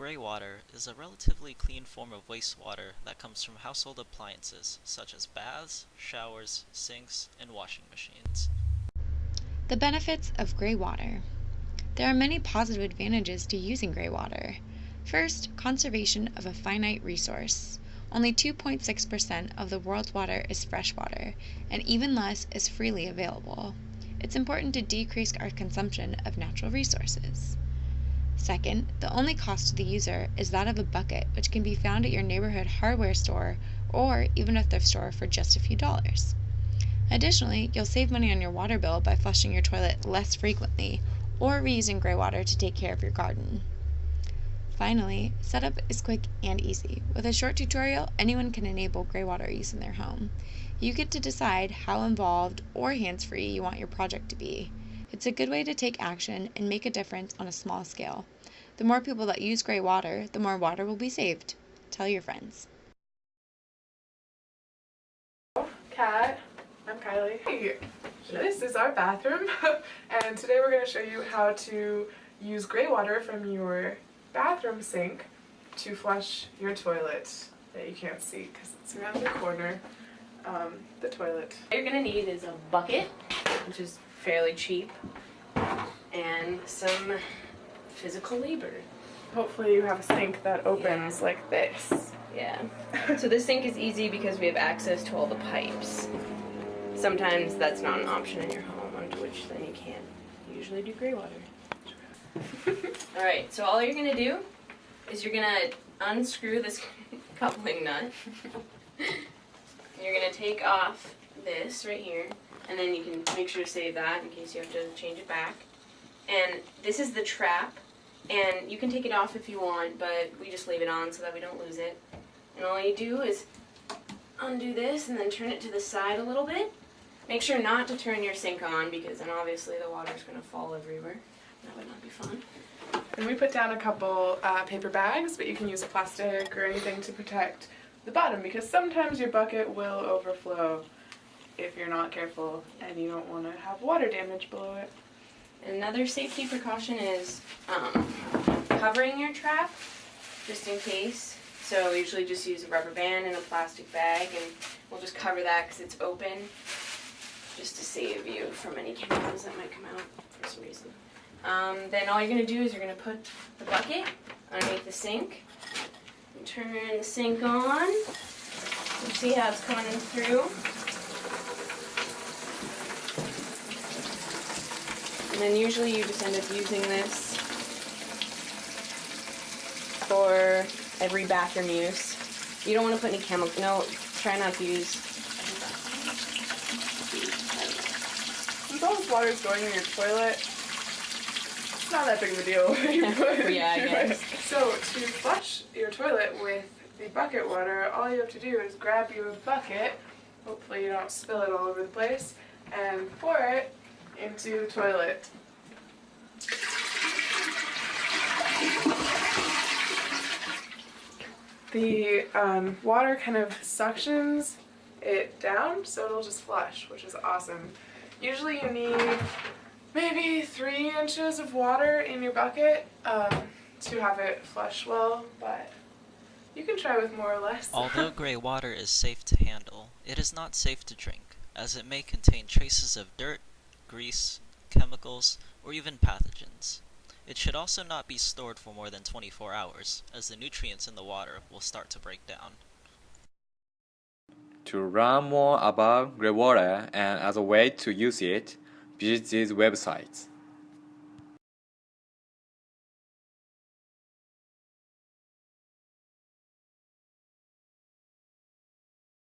gray water is a relatively clean form of wastewater that comes from household appliances such as baths, showers, sinks, and washing machines. The benefits of gray water. There are many positive advantages to using gray water. First, conservation of a finite resource. Only 2.6% of the world's water is fresh water, and even less is freely available. It's important to decrease our consumption of natural resources. Second, the only cost to the user is that of a bucket, which can be found at your neighborhood hardware store or even a thrift store for just a few dollars. Additionally, you'll save money on your water bill by flushing your toilet less frequently or reusing gray water to take care of your garden. Finally, setup is quick and easy. With a short tutorial, anyone can enable gray water use in their home. You get to decide how involved or hands-free you want your project to be. It's a good way to take action and make a difference on a small scale. The more people that use gray water, the more water will be saved. Tell your friends. Kat, I'm Kylie. Hey, this is our bathroom, and today we're going to show you how to use gray water from your bathroom sink to flush your toilet that you can't see because it's around the corner, the toilet. What you're going to need is a bucket, which is fairly cheap, and some physical labor. Hopefully you have a sink that opens like this. Yeah. So this sink is easy because we have access to all the pipes. Sometimes that's not an option in your home, on which then you can't usually do gray water. Alright, so all you're going to do is you're going to unscrew this coupling nut. You're going to take off this right here, and then you can make sure to save that in case you have to change it back. And this is the trap, and you can take it off if you want, but we just leave it on so that we don't lose it. And all you do is undo this and then turn it to the side a little bit. Make sure not to turn your sink on because then obviously the water's going to fall everywhere. That would not be fun. And we put down a couple paper bags, but you can use plastic or anything to protect the bottom because sometimes your bucket will overflow if you're not careful and you don't want to have water damage below it. Another safety precaution is covering your trap just in case. So we usually just use a rubber band and a plastic bag, and we'll just cover that because it's open just to save you from any chemicals that might come out for some reason. Then all you're going to do is you're going to put the bucket underneath the sink and turn the sink on. You see how it's coming through. And then usually you just end up using this for every bathroom use. You don't want to put any chemical. No, try not to use. Since all this water is going in your toilet, it's not that big of a deal. Yeah, I guess. So to flush your toilet with the bucket water, all you have to do is grab your bucket, hopefully you don't spill it all over the place, and pour it into the toilet. The water kind of suctions it down so it'll just flush, which is awesome. Usually you need maybe 3 inches of water in your bucket to have it flush well, but you can try with more or less. Although gray water is safe to handle, it is not safe to drink, as it may contain traces of dirt, grease, chemicals, or even pathogens. It should also not be stored for more than 24 hours, as the nutrients in the water will start to break down. To learn more about gray water and other ways to use it, visit these websites.